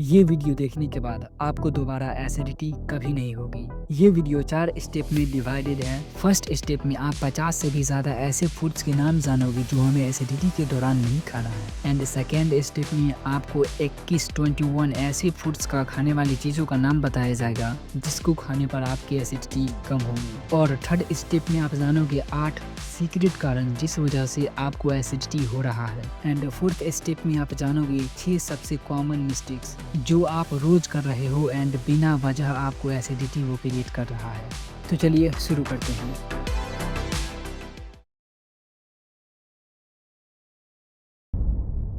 ये वीडियो देखने के बाद आपको दोबारा एसिडिटी कभी नहीं होगी। ये वीडियो 4 स्टेप में डिवाइडेड है। फर्स्ट स्टेप में आप 50 से भी ज़्यादा ऐसे फूड्स के नाम जानोगे जो हमें एसिडिटी के दौरान नहीं खाना है। एंड सेकेंड स्टेप में आपको 21 ऐसे फूड्स का खाने वाली चीज़ों का नाम बताया जाएगा जिसको खाने पर आपकी एसिडिटी कम होगी। और थर्ड स्टेप में आप जानोगे 8 सीक्रेट कारण जिस वजह से आपको एसिडिटी हो रहा है। एंड फोर्थ स्टेप में आप जानोगे 6 सबसे कॉमन मिस्टेक्स जो आप रोज कर रहे हो एंड बिना वजह आपको एसिडिटी वो क्रिएट कर रहा है। तो चलिए शुरू करते हैं।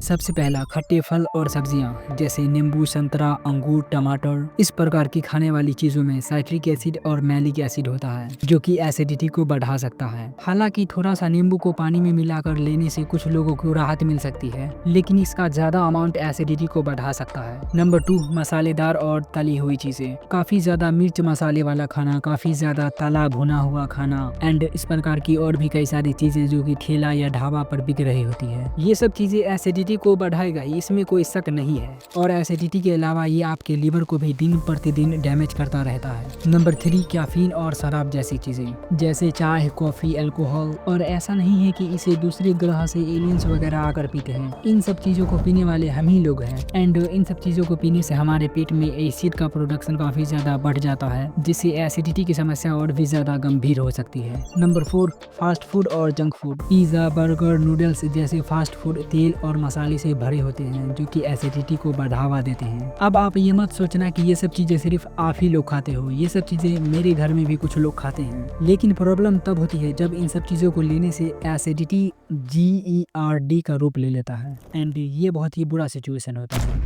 सबसे पहला, खट्टे फल और सब्जियां जैसे नींबू, संतरा, अंगूर, टमाटर। इस प्रकार की खाने वाली चीजों में साइट्रिक एसिड और मैलिक एसिड होता है जो कि एसिडिटी को बढ़ा सकता है। हालांकि थोड़ा सा नींबू को पानी में मिलाकर लेने से कुछ लोगों को राहत मिल सकती है, लेकिन इसका ज्यादा अमाउंट एसिडिटी को बढ़ा सकता है। नंबर 2, मसालेदार और तली हुई चीजें। काफी ज्यादा मिर्च मसाले वाला खाना, काफी ज्यादा तला भुना हुआ खाना एंड इस प्रकार की और भी कई सारी चीजें जो कि ठेला या ढाबा पर बिक रही होती है, ये सब चीजें एसिडिटी को बढ़ाएगा, इसमें कोई शक नहीं है। और एसिडिटी के अलावा ये आपके लीवर को भी दिन प्रतिदिन डैमेज करता रहता है। नंबर 3, कैफीन और शराब जैसी चीजें जैसे चाय, कॉफी, अल्कोहल। और ऐसा नहीं है कि इसे दूसरे ग्रह से एलियंस वगैरह आकर पीते हैं। इन सब चीजों को पीने वाले हम ही लोग हैं। एंड इन सब चीजों को पीने से हमारे पेट में एसिड का प्रोडक्शन काफी ज्यादा बढ़ जाता है, जिससे एसिडिटी की समस्या और भी ज्यादा गंभीर हो सकती है। नंबर 4, फास्ट फूड और junk food. Pizza, burger, noodles जैसे फास्ट फूड तेल और मसाले से भरे होते हैं जो कि एसिडिटी को बढ़ावा देते हैं। अब आप ये मत सोचना कि ये सब चीजें सिर्फ आप ही लोग खाते हो। ये सब चीजें मेरे घर में भी कुछ लोग खाते हैं, लेकिन प्रॉब्लम तब होती है जब इन सब चीजों को लेने से एसिडिटी GERD का रूप ले लेता है एंड ये बहुत ही बुरा सिचुएशन होता है।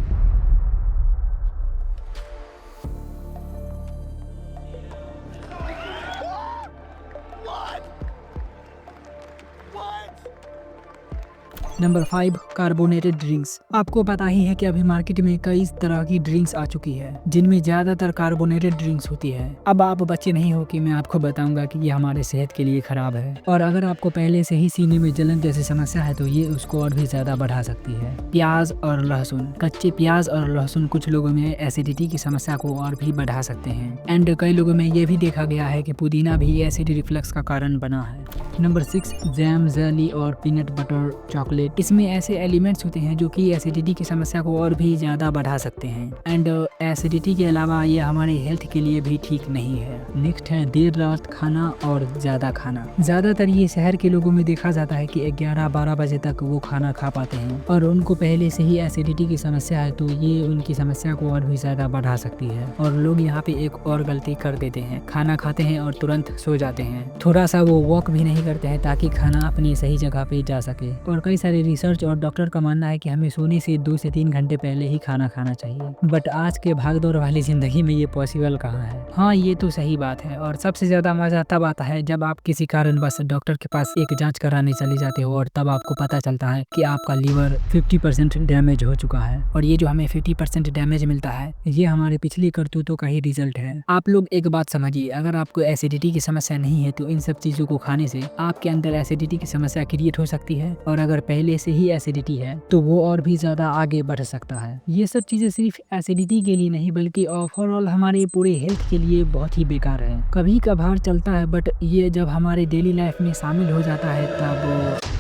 Number 5, carbonated drinks. आपको पता ही है कि अभी मार्केट में कई तरह की ड्रिंक्स आ चुकी है जिनमें ज्यादातर कार्बोनेटेड ड्रिंक्स होती है। अब आप बच्चे नहीं हो कि मैं आपको बताऊंगा कि ये हमारे सेहत के लिए खराब है, और अगर आपको पहले से ही सीने में जलन जैसी समस्या है तो ये उसको और भी ज्यादा बढ़ा सकती है। प्याज और लहसुन। कच्चे प्याज और लहसुन कुछ लोगों में एसिडिटी की समस्या को और भी बढ़ा सकते हैं। एंड कई लोगों में ये भी देखा गया है कि पुदीना भी एसिड रिफ्लक्स का कारण बना है। नंबर 6, जैम, जेली और पीनट बटर चॉकलेट। इसमें ऐसे एलिमेंट्स होते हैं जो कि एसिडिटी की समस्या को और भी ज्यादा बढ़ा सकते हैं। एंड एसिडिटी के अलावा ये हमारे हेल्थ के लिए भी ठीक नहीं है। नेक्स्ट है देर रात खाना और ज्यादा खाना। ज्यादातर ये शहर के लोगों में देखा जाता है कि 11-12 बजे तक वो खाना खा पाते हैं, और उनको पहले से ही एसिडिटी की समस्या है तो ये उनकी समस्या को और भी ज्यादा बढ़ा सकती है। और लोग यहाँ पे एक और गलती कर देते हैं, खाना खाते हैं और तुरंत सो जाते हैं। थोड़ा सा वो वॉक भी नहीं करते हैं ताकि खाना अपनी सही जगह पे जा सके। और कई सारे रिसर्च और डॉक्टर का मानना है कि हमें सोने से 2 से 3 घंटे पहले ही खाना खाना चाहिए, बट आज के भागदौड़ वाली जिंदगी में ये पॉसिबल कहाँ है। हाँ, ये तो सही बात है। और सबसे ज्यादा मजा तब आता है जब आप किसी कारणवश डॉक्टर के पास एक जांच कराने चले जाते हो और तब आपको पता चलता है कि आपका लीवर 50% डैमेज हो चुका है। और ये जो हमें 50% डैमेज मिलता है ये हमारे पिछली करतूतों का ही रिजल्ट है। आप लोग एक बात समझिए, अगर आपको एसिडिटी की समस्या नहीं है तो इन सब चीजों को खाने से आपके अंदर एसिडिटी की समस्या क्रिएट हो सकती है, और अगर पहले से ही एसिडिटी है तो वो और भी ज्यादा आगे बढ़ सकता है। ये सब चीजें सिर्फ एसिडिटी के लिए नहीं बल्कि ओवरऑल हमारे पूरे हेल्थ के लिए बहुत ही बेकार है। कभी कभार चलता है, बट ये जब हमारे डेली लाइफ में शामिल हो जाता है तब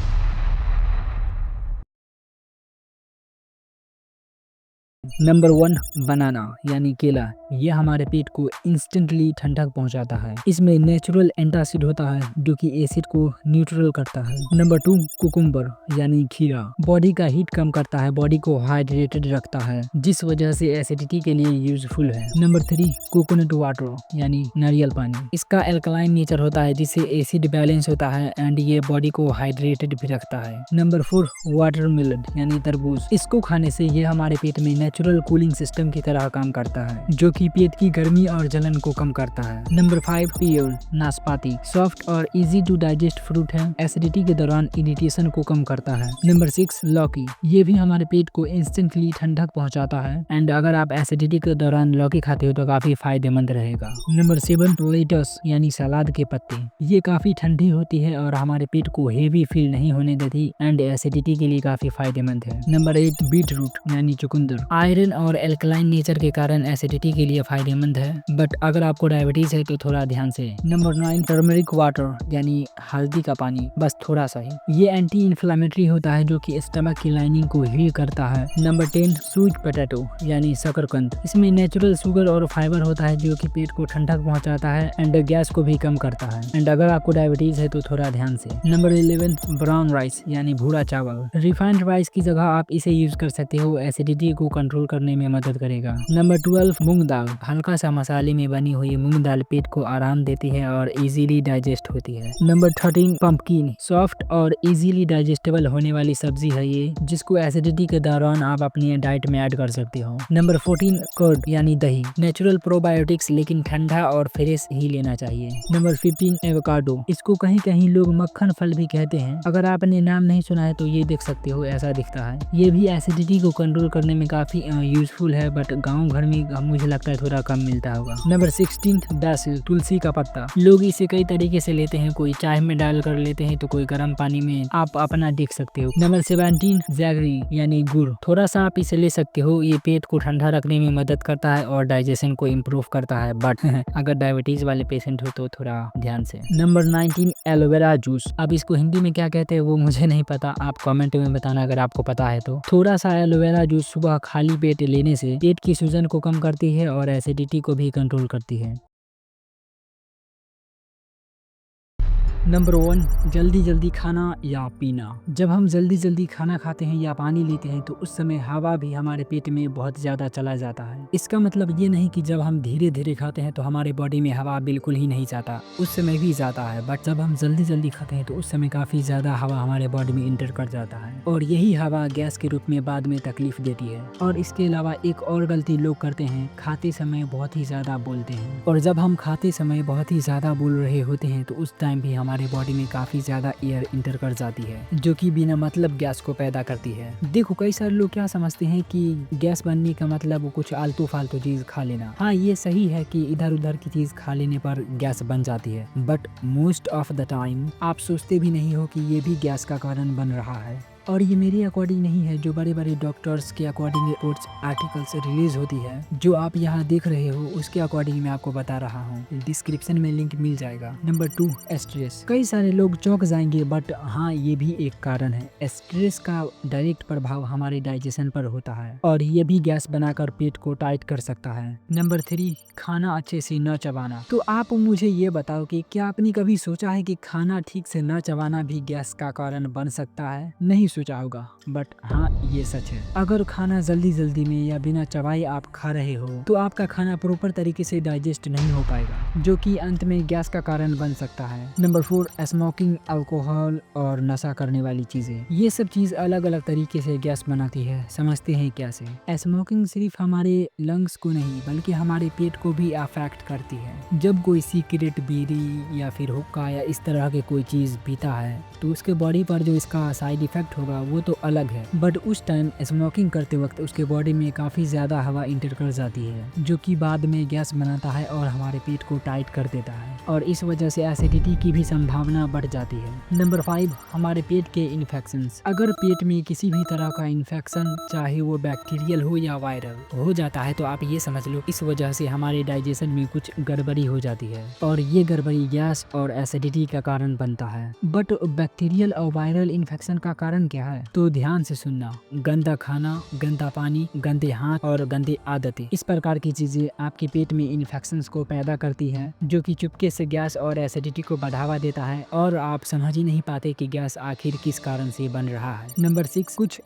नंबर 1, बनाना यानी केला। ये हमारे पेट को इंस्टेंटली ठंडक पहुंचाता है। इसमें नेचुरल एंटासिड होता है जो कि एसिड को न्यूट्रल करता है। नंबर 2, कुकुम्बर यानी खीरा। बॉडी का हीट कम करता है, बॉडी को हाइड्रेटेड रखता है, जिस वजह से एसिडिटी के लिए यूजफुल है। नंबर 3, कोकोनट वाटर यानी नारियल पानी। इसका एल्कलाइन नेचर होता है जिससे एसिड बैलेंस होता है एंड ये बॉडी को हाइड्रेटेड भी रखता है। नंबर 4, वाटरमेलन यानी तरबूज। इसको खाने से ये हमारे पेट में नेचुरल कूलिंग सिस्टम की तरह काम करता है जो कि पेट की गर्मी और जलन को कम करता है। नंबर 5, पीयर नाशपाती। सॉफ्ट और इजी टू डाइजेस्ट फ्रूट है, एसिडिटी के दौरान इरिटेशन को कम करता है। नंबर 6, लौकी। ये भी हमारे पेट को इंस्टेंटली ठंडक पहुंचाता है एंड अगर आप एसिडिटी के दौरान लौकी खाते हो तो काफी फायदेमंद रहेगा। नंबर 7, लेटस यानी सलाद के पत्ते। ये काफी ठंडी होती है और हमारे पेट को हेवी फील नहीं होने देती एंड एसिडिटी के लिए काफी फायदेमंद है। नंबर 8, बीट रूट यानी चुकंदर। आयरन और एल्कलाइन नेचर के कारण एसिडिटी के लिए फायदेमंद है, बट अगर आपको डायबिटीज है तो थोड़ा ध्यान से। नंबर 9 टर्मरिक वाटर यानी हल्दी का पानी, बस थोड़ा सा ही। ये एंटी इन्फ्लामेटरी होता है जो कि स्टमक की लाइनिंग को हील करता है। नंबर 10 स्वीट पोटैटो यानी शकरकंद। इसमें नेचुरल शुगर और फाइबर होता है जो कि पेट को ठंडक पहुंचाता है एंड गैस को भी कम करता है। एंड अगर आपको डायबिटीज है तो थोड़ा ध्यान से। नंबर 11 ब्राउन राइस यानी भूरा चावल। रिफाइंड राइस की जगह आप इसे यूज कर सकते हो, एसिडिटी को कंट्रोल करने में मदद करेगा। नंबर 12 मूंग दाल। हल्का सा मसाले में बनी हुई मूंग दाल पेट को आराम देती है और इजीली डाइजेस्ट होती है। Number 13 pumpkin. सॉफ्ट और इजीली डाइजेस्टेबल होने वाली सब्जी है ये, जिसको एसिडिटी के दौरान आप अपनी डाइट में ऐड कर सकते हो। नंबर 14 कर्ड यानी दही। नेचुरल प्रोबायोटिक्स, लेकिन ठंडा और फ्रेश ही लेना चाहिए। Number 15 avocado. इसको कहीं कहीं लोग मक्खन फल भी कहते हैं। अगर आपने नाम नहीं सुना है तो ये देख सकते हो, ऐसा दिखता है। ये भी एसिडिटी को कंट्रोल करने में काफी यूजफुल है, बट गाँव घर में मुझे लगता है थोड़ा कम मिलता होगा। Number 16 BECIL. तुलसी का पत्ता। लोग इसे कई तरीके से लेते हैं, कोई चाय में डाल कर लेते हैं तो कोई गर्म पानी में, आप अपना देख सकते हो। नंबर 17 जैगरी यानी गुड़। थोड़ा सा आप इसे ले सकते हो, ये पेट को ठंडा रखने में मदद करता है और डाइजेशन को इम्प्रूव करता है, बट अगर डायबिटीज वाले पेशेंट हो तो थोड़ा ध्यान से। Number 19 aloe vera juice. अब इसको हिंदी में क्या कहते हैं वो मुझे नहीं पता, आप कमेंट में बताना अगर आपको पता है तो। थोड़ा सा एलोवेरा जूस सुबह खाली पेट लेने से पेट की सूजन को कम करती है और एसिडिटी को भी कंट्रोल करती है। नंबर 1 जल्दी जल्दी खाना या पीना। जब हम जल्दी जल्दी खाना खाते हैं या पानी लेते हैं तो उस समय हवा भी हमारे पेट में बहुत ज़्यादा चला जाता है। इसका मतलब ये नहीं कि जब हम धीरे धीरे खाते हैं तो हमारे बॉडी में हवा बिल्कुल ही नहीं जाता, उस समय भी जाता है, बट जब हम जल्दी जल्दी खाते हैं तो उस समय काफ़ी ज़्यादा हवा हमारे बॉडी में इंटर कर जाता है और यही हवा गैस के रूप में बाद में तकलीफ देती है। और इसके अलावा एक और गलती लोग करते हैं, खाते समय बहुत ही ज़्यादा बोलते हैं, और जब हम खाते समय बहुत ही ज़्यादा बोल रहे होते हैं तो उस टाइम भी हमारे बॉडी में काफी ज्यादा एयर इंटर कर जाती है, जो कि बिना मतलब गैस को पैदा करती है। देखो कई सारे लोग क्या समझते हैं कि गैस बनने का मतलब कुछ आलतू फालतू चीज खा लेना। हाँ, ये सही है कि इधर उधर की चीज खा लेने पर गैस बन जाती है, but most of the time आप सोचते भी नहीं हो कि ये भी गैस का कारण बन रहा है। और ये मेरे अकॉर्डिंग नहीं है, जो बड़े बड़े डॉक्टर्स के अकॉर्डिंग रिपोर्ट्स आर्टिकल्स रिलीज होती है, जो आप यहाँ देख रहे हो उसके अकॉर्डिंग मैं आपको बता रहा हूँ, डिस्क्रिप्शन में लिंक मिल जाएगा। Number 2 stress. कई सारे लोग चौंक जाएंगे, बट हाँ ये भी एक कारण है। स्ट्रेस का डायरेक्ट प्रभाव हमारे डाइजेशन पर होता है और ये भी गैस बनाकर पेट को टाइट कर सकता है। नंबर 3 खाना अच्छे से न चबाना। तो आप मुझे ये बताओ कि क्या आपने कभी सोचा है कि खाना ठीक से न चबाना भी गैस का कारण बन सकता है? नहीं सोचा होगा, बट हाँ ये सच है। अगर खाना जल्दी जल्दी में या बिना चबाए आप खा रहे हो तो आपका खाना प्रॉपर तरीके से डाइजेस्ट नहीं हो पाएगा, जो कि अंत में गैस का कारण बन सकता है। नंबर 4 स्मोकिंग, अल्कोहल और नशा करने वाली चीजें। ये सब चीज अलग अलग तरीके से गैस बनाती है, समझते हैं कैसे? स्मोकिंग सिर्फ हमारे लंग्स को नहीं बल्कि हमारे पेट को भी अफेक्ट करती है। जब कोई सिगरेट, बीड़ी या फिर हुक्का या इस तरह के कोई चीज पीता है तो उसके बॉडी पर जो इसका साइड इफेक्ट होगा वो तो अलग है, बट उस टाइम स्मोकिंग करते वक्त उसके बॉडी में काफी ज्यादा हवा इंटर कर जाती है, जो कि बाद में गैस बनाता है और हमारे पेट को टाइट कर देता है, और इस वजह से एसिडिटी की भी संभावना बढ़ जाती है। नंबर 5 हमारे पेट के इन्फेक्शंस। अगर पेट में किसी भी तरह का इन्फेक्शन, चाहे वो बैक्टीरियल हो या वायरल हो जाता है, तो आप ये समझ लो इस वजह से हमारे डाइजेशन में कुछ गड़बड़ी हो जाती है और ये गड़बड़ी गैस और एसिडिटी का कारण बनता है। बट बैक्टीरियल और वायरल इन्फेक्शन का कारण क्या है? तो ध्यान से सुनना। गंदा खाना, गंदा पानी, गंदे हाथ और गंदे आदतें, इस प्रकार की चीजें आपके पेट में इन्फेक्शंस को पैदा करती है, जो कि चुपके से गैस और एसिडिटी को बढ़ावा देता है और आप समझ ही नहीं पाते कि गैस आखिर किस कारण से बन रहा है। नंबर 6 कुछ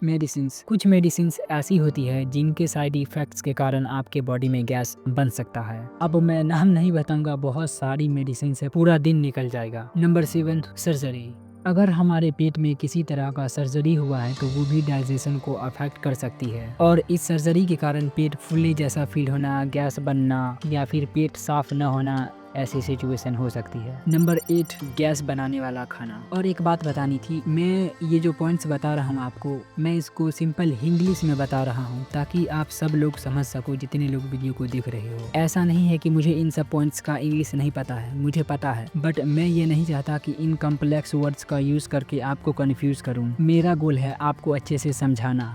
मेडिसिन ऐसी होती है जिनके साइड इफेक्ट्स के कारण आपके बॉडी में गैस बन सकता है। अब मैं नाम नहीं बताऊंगा, बहुत सारी मेडिसिन से पूरा दिन निकल जाएगा। Number 7 surgery. अगर हमारे पेट में किसी तरह का सर्जरी हुआ है तो वो भी डाइजेशन को अफेक्ट कर सकती है, और इस सर्जरी के कारण पेट फूलने जैसा फील होना, गैस बनना या फिर पेट साफ न होना, ऐसी सिचुएशन हो सकती है। नंबर 8 गैस बनाने वाला खाना। और एक बात बतानी थी, मैं ये जो पॉइंट्स बता रहा हूँ आपको, मैं इसको सिंपल इंग्लिश में बता रहा हूँ ताकि आप सब लोग समझ सको, जितने लोग वीडियो को देख रहे हो। ऐसा नहीं है कि मुझे इन सब पॉइंट्स का इंग्लिश नहीं पता है, मुझे पता है, बट मैं ये नहीं चाहता कि इन कॉम्प्लेक्स वर्ड्स का यूज करके आपको कंफ्यूज करूँ। मेरा गोल है आपको अच्छे से समझाना।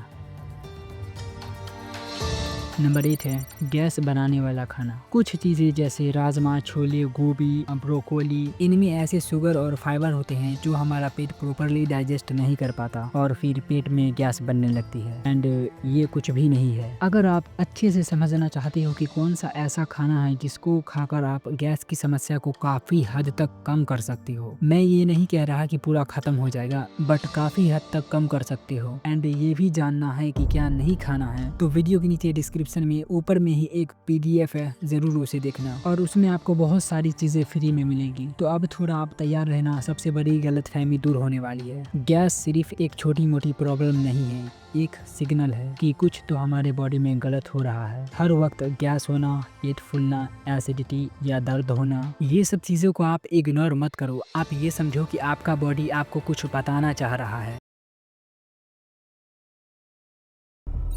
नंबर 8 है गैस बनाने वाला खाना। कुछ चीज़ें जैसे राजमा, छोले, गोभी, ब्रोकोली, इनमें ऐसे शुगर और फाइबर होते हैं जो हमारा पेट प्रॉपरली डाइजेस्ट नहीं कर पाता और फिर पेट में गैस बनने लगती है। एंड ये कुछ भी नहीं है। अगर आप अच्छे से समझना चाहते हो कि कौन सा ऐसा खाना है जिसको खाकर आप गैस की समस्या को काफ़ी हद तक कम कर सकते हो, मैं ये नहीं कह रहा कि पूरा खत्म हो जाएगा, बट काफ़ी हद तक कम कर सकते हो। एंड ये भी जानना है कि क्या नहीं खाना है तो वीडियो के नीचे डिस्क्रिप्शन में ऊपर में ही एक PDF है, ज़रूर उसे देखना और उसमें आपको बहुत सारी चीज़ें फ्री में मिलेंगी। तो अब थोड़ा आप तैयार रहना, सबसे बड़ी गलतफहमी दूर होने वाली है। गैस सिर्फ एक छोटी मोटी प्रॉब्लम नहीं है, एक सिग्नल है कि कुछ तो हमारे बॉडी में गलत हो रहा है। हर वक्त गैस होना, पेट फूलना, एसिडिटी या दर्द होना, ये सब चीज़ों को आप इग्नोर मत करो। आप ये समझो कि आपका बॉडी आपको कुछ बताना चाह रहा है।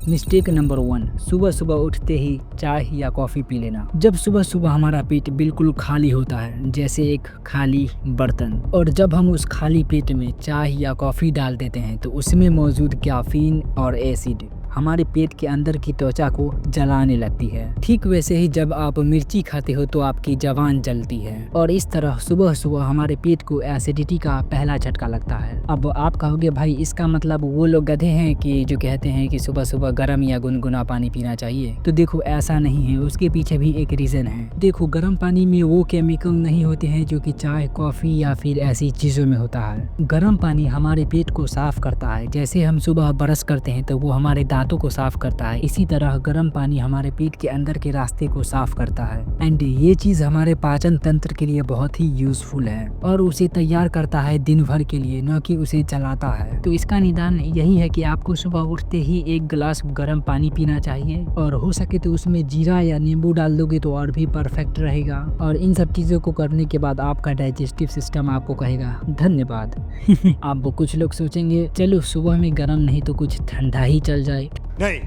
मिस्टेक नंबर 1, सुबह सुबह उठते ही चाय या कॉफ़ी पी लेना। जब सुबह सुबह हमारा पेट बिल्कुल खाली होता है, जैसे एक खाली बर्तन, और जब हम उस खाली पेट में चाय या कॉफ़ी डाल देते हैं तो उसमें मौजूद कैफीन और एसिड हमारे पेट के अंदर की त्वचा को जलाने लगती है। ठीक वैसे ही जब आप मिर्ची खाते हो तो आपकी जबान जलती है और इस तरह सुबह सुबह हमारे पेट को एसिडिटी का पहला झटका लगता है। अब आप कहोगे भाई इसका मतलब वो लोग गधे हैं कि जो कहते हैं कि सुबह सुबह गर्म या गुनगुना पानी पीना चाहिए। तो देखो ऐसा नहीं है, उसके पीछे भी एक रीज़न है। देखो गर्म पानी में वो केमिकल नहीं होते हैं जो कि चाय, कॉफ़ी या फिर ऐसी चीज़ों में होता है। गर्म पानी हमारे पेट को साफ करता है, जैसे हम सुबह ब्रश करते हैं तो वो हमारे दांतों को साफ करता है, इसी तरह गर्म पानी हमारे पेट के अंदर के रास्ते को साफ करता है। एंड ये चीज़ हमारे पाचन तंत्र के लिए बहुत ही यूजफुल है और उसे तैयार करता है दिन भर के लिए, न कि उसे चलाता है। तो इसका निदान यही है कि आपको सुबह उठते ही एक गिलास गर्म पानी पीना चाहिए और हो सके तो उसमें जीरा या नींबू डाल दोगे तो और भी परफेक्ट रहेगा। और इन सब चीज़ों को करने के बाद आपका डाइजेस्टिव सिस्टम आपको कहेगा धन्यवाद। आप कुछ लोग सोचेंगे चलो सुबह में गर्म नहीं तो कुछ ठंडा ही चल जाए। नहीं।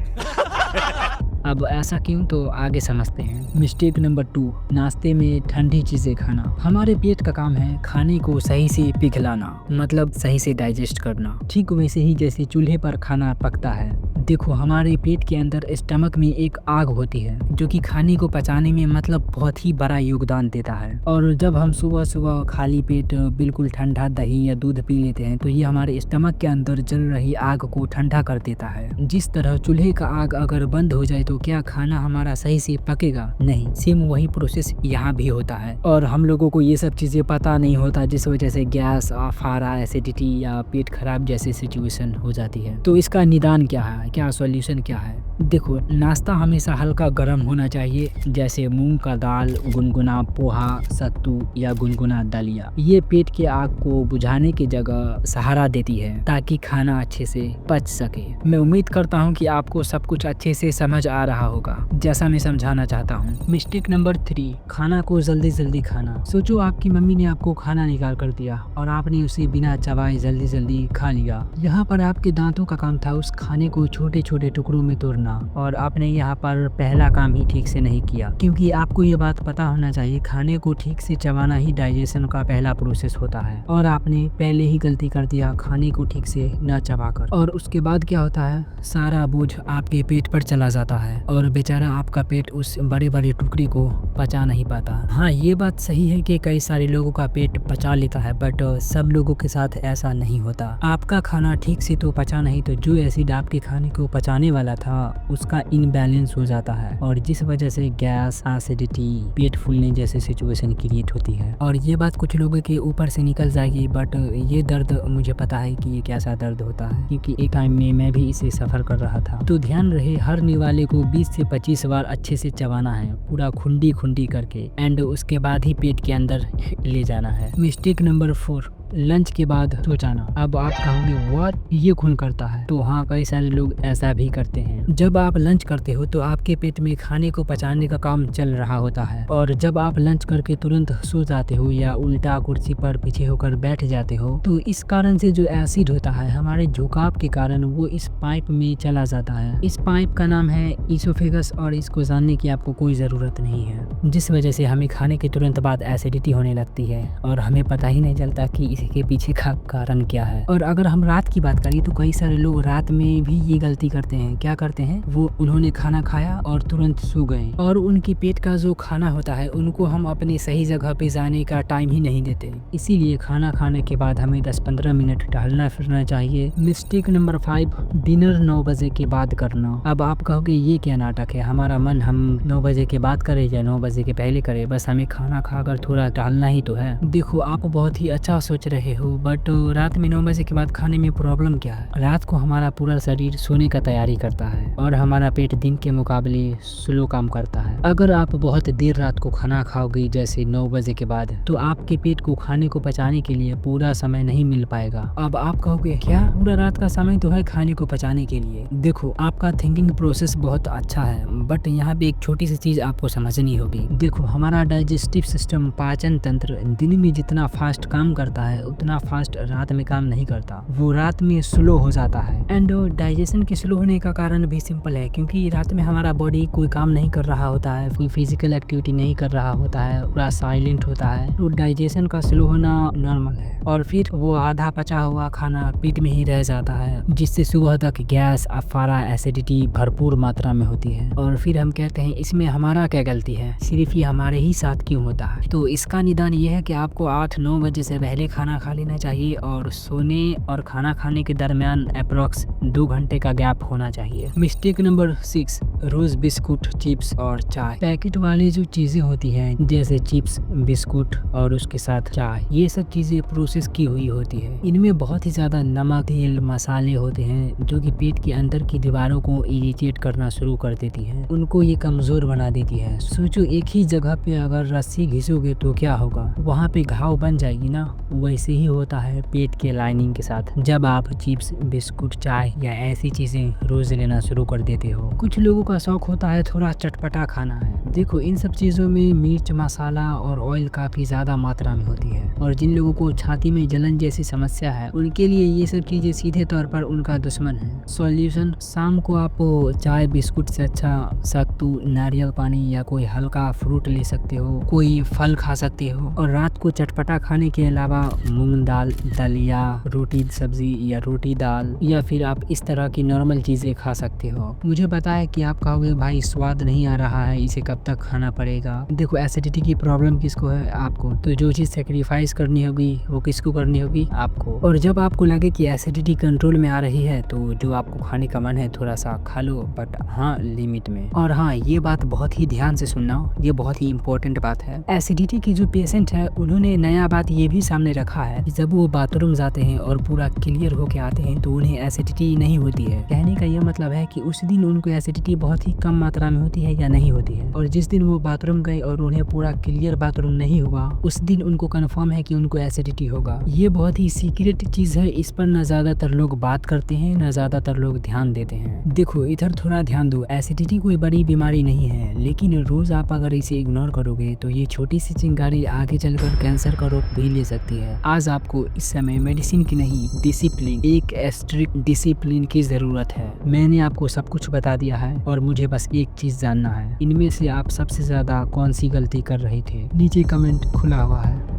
अब ऐसा क्यों, तो आगे समझते हैं। मिस्टेक नंबर 2, नाश्ते में ठंडी चीज़ें खाना। हमारे पेट का काम है खाने को सही से पिघलाना, मतलब सही से डाइजेस्ट करना। ठीक वैसे ही जैसे चूल्हे पर खाना पकता है, देखो हमारे पेट के अंदर स्टमक में एक आग होती है जो कि खाने को पचाने में मतलब बहुत ही बड़ा योगदान देता है। और जब हम सुबह सुबह खाली पेट बिल्कुल ठंडा दही या दूध पी लेते हैं तो ये हमारे स्टमक के अंदर जल रही आग को ठंडा कर देता है। जिस तरह चूल्हे का आग अगर बंद हो जाए तो क्या खाना हमारा सही से पकेगा? नहीं। सेम वही प्रोसेस यहाँ भी होता है और हम लोगों को ये सब चीज़ें पता नहीं होता, जिस वजह से गैस, फारा, एसिडिटी या पेट खराब जैसी सिचुएशन हो जाती है। तो इसका निदान क्या है, क्या सॉल्यूशन क्या है? देखो नाश्ता हमेशा हल्का गर्म होना चाहिए, जैसे मूंग का दाल, गुनगुना पोहा, सत्तू या गुनगुना दलिया। ये पेट के आग को बुझाने की जगह सहारा देती है ताकि खाना अच्छे से पच सके। मैं उम्मीद करता हूँ कि आपको सब कुछ अच्छे से समझ आ रहा होगा जैसा मैं समझाना चाहता हूँ। मिस्टेक नंबर 3, खाना को जल्दी जल्दी खाना। सोचो आपकी मम्मी ने आपको खाना निकाल कर दिया और आपने उसे बिना चबाए जल्दी जल्दी खा लिया। यहाँ पर आपके दांतों का काम था उस खाने को छोटे छोटे टुकड़ों में तोड़ना, और आपने यहाँ पर पहला काम ही ठीक से नहीं किया, क्योंकि आपको ये बात पता होना चाहिए खाने को ठीक से चबाना ही डाइजेशन का पहला प्रोसेस होता है। और आपने पहले ही गलती कर दिया खाने को ठीक से न चबाकर, और उसके बाद क्या होता है, सारा बोझ आपके पेट पर चला जाता है और बेचारा आपका पेट उस बड़े बड़े टुकड़े को पचा नहीं पाता। हाँ ये बात सही है कि कई सारे लोगों का पेट पचा लेता है, बट सब लोगों के साथ ऐसा नहीं होता। आपका खाना ठीक से तो पचा नहीं, तो जो एसिड आपके खाने को पचाने वाला था उसका इनबैलेंस हो जाता है और जिस वजह से गैस, एसिडिटी, पेट फूलने जैसे सिचुएशन क्रिएट होती है। और ये बात कुछ लोगों के ऊपर से निकल जाएगी, बट ये दर्द मुझे पता है कि ये कैसा दर्द होता है, क्योंकि एक टाइम में मैं भी इसे सफ़र कर रहा था। तो ध्यान रहे हर निवाले को 20 से 25 बार अच्छे से चबाना है, पूरा खुंडी खुंडी करके, एंड उसके बाद ही पेट के अंदर ले जाना है। मिस्टेक नंबर 4, लंच के बाद सो जाना। अब आप कहोगे व्हाट, ये कौन करता है? तो हाँ कई सारे लोग ऐसा भी करते हैं। जब आप लंच करते हो तो आपके पेट में खाने को पचाने का काम चल रहा होता है, और जब आप लंच करके तुरंत सो जाते हो या उल्टा कुर्सी पर पीछे होकर बैठ जाते हो तो इस कारण से जो एसिड होता है हमारे झुकाव के कारण वो इस पाइप में चला जाता है। इस पाइप का नाम है ईसोफेगस और इसको जानने की आपको कोई ज़रूरत नहीं है, जिस वजह से हमें खाने के तुरंत बाद एसिडिटी होने लगती है और हमें पता ही नहीं चलता कि इसे के पीछे का कारण क्या है। और अगर हम रात की बात करें तो कई सारे लोग रात में भी ये गलती करते हैं। क्या करते हैं, वो उन्होंने खाना खाया और तुरंत सो गए और उनके पेट का जो खाना होता है उनको हम अपने सही जगह पे जाने का टाइम ही नहीं देते। इसीलिए खाना खाने के बाद हमें 10-15 मिनट टहलना फिरना चाहिए। मिस्टेक नंबर 5, डिनर 9 बजे के बाद करना। अब आप कहोगे ये क्या नाटक है, हमारा मन हम 9 बजे के बाद करें या 9 बजे के पहले करें, बस हमें खाना खाकर थोड़ा टहलना ही तो है। देखो आप बहुत ही अच्छा सोच रहे हो, बट रात में 9 बजे के बाद खाने में प्रॉब्लम क्या है। रात को हमारा पूरा शरीर सोने का तैयारी करता है और हमारा पेट दिन के मुकाबले स्लो काम करता है। अगर आप बहुत देर रात को खाना खाओगे जैसे 9 बजे के बाद, तो आपके पेट को खाने को पचाने के लिए पूरा समय नहीं मिल पाएगा। अब आप कहोगे क्या, पूरा रात का समय तो है खाने को पचाने के लिए। देखो आपका थिंकिंग प्रोसेस बहुत अच्छा है, बट यहाँ पे एक छोटी सी चीज आपको समझनी होगी। देखो हमारा डाइजेस्टिव सिस्टम, पाचन तंत्र दिन में जितना फास्ट काम करता है उतना फास्ट रात में काम नहीं करता, वो रात में स्लो हो जाता है। एंड डाइजेशन के स्लो होने का कारण भी सिंपल है, क्योंकि रात में हमारा बॉडी कोई काम नहीं कर रहा होता है, कोई फिजिकल एक्टिविटी नहीं कर रहा होता है, पूरा साइलेंट होता है, तो डाइजेशन का स्लो होना नॉर्मल है। और फिर वो आधा पचा हुआ खाना पेट में ही रह जाता है, जिससे सुबह तक गैस, अफारा, एसिडिटी भरपूर मात्रा में होती है। और फिर हम कहते हैं इसमें हमारा क्या गलती है, सिर्फ ये हमारे ही साथ क्यों होता है। तो इसका निदान ये है कि आपको 8-9 बजे से पहले खाना खा लेना चाहिए और सोने और खाना खाने के दरमियान अप्रोक्स 2 घंटे का गैप होना चाहिए। मिस्टेक नंबर 6, रोज बिस्कुट, चिप्स और चाय। पैकेट वाली जो चीजें होती हैं जैसे चिप्स, बिस्कुट और उसके साथ चाय, ये सब चीजें प्रोसेस की हुई होती है। इनमें बहुत ही ज्यादा नमक, तेल, मसाले होते हैं जो कि पेट के अंदर की दीवारों को इरिटेट करना शुरू कर देती है, उनको ये कमजोर बना देती है। सोचो एक ही जगह पे अगर रस्सी घिसोगे तो क्या होगा, वहाँ पे घाव बन जाएगी ना। वैसे ही होता है पेट के लाइनिंग के साथ, जब आप चिप्स, बिस्कुट, चाय या ऐसी चीजें रोज लेना शुरू कर देते हो। कुछ लोगों का शौक होता है थोड़ा चटपटा खाना है। देखो इन सब चीजों में मिर्च, मसाला और ऑयल काफी ज्यादा मात्रा में होती है, और जिन लोगों को छाती में जलन जैसी समस्या है उनके लिए ये सब चीजें सीधे तौर पर उनका दुश्मन है। सॉल्यूशन, शाम को आप चाय बिस्कुट से अच्छा सत्तू, नारियल पानी या कोई हल्का फ्रूट ले सकते हो, कोई फल खा सकते हो। और रात को चटपटा खाने के अलावा मूंग दाल, दलिया, रोटी सब्जी या रोटी दाल, या फिर आप इस तरह की नॉर्मल चीजें खा सकते हो। मुझे पता है कि आप कहोगे भाई स्वाद नहीं आ रहा है, इसे कब तक खाना पड़ेगा। देखो एसिडिटी की प्रॉब्लम किसको है, आपको। तो जो चीज सेक्रीफाइस करनी होगी वो किसको करनी होगी, आपको। और जब आपको लगे कि एसिडिटी कंट्रोल में आ रही है तो जो आपको खाने का मन है थोड़ा सा खा लो, बट हाँ लिमिट में। और हाँ ये बात बहुत ही ध्यान से सुनना, ये बहुत ही इंपॉर्टेंट बात है। एसिडिटी की जो पेशेंट है उन्होंने नया बात ये भी सामने रखा है कि जब वो बाथरूम जाते हैं और पूरा क्लियर होके आते हैं तो उन्हें एसिडिटी नहीं होती है। कहने का यह मतलब है कि उस दिन उनको एसिडिटी बहुत ही कम मात्रा में होती है या नहीं होती है, और जिस दिन वो बाथरूम गए और उन्हें पूरा क्लियर बाथरूम नहीं हुआ उस दिन उनको कंफर्म है कि उनको एसिडिटी होगा। ये बहुत ही सीक्रेट चीज है, इस पर न ज्यादातर लोग बात करते हैं, न ज्यादातर लोग ध्यान देते हैं। देखो इधर थोड़ा ध्यान दो, एसिडिटी कोई बड़ी बीमारी नहीं है, लेकिन रोज आप अगर इसे इग्नोर करोगे तो ये छोटी सी चिंगारी आगे चलकर कैंसर का रूप भी ले सकती है। आज आपको इस समय मेडिसिन की नहीं, डिसिप्लिन, एक स्ट्रिक्ट डिसिप्लिन की जरूरत है। मैंने आपको सब कुछ बता दिया है और मुझे बस एक चीज जानना है, इनमें से आप सबसे ज्यादा कौन सी गलती कर रहे थे। नीचे कमेंट खुला हुआ है।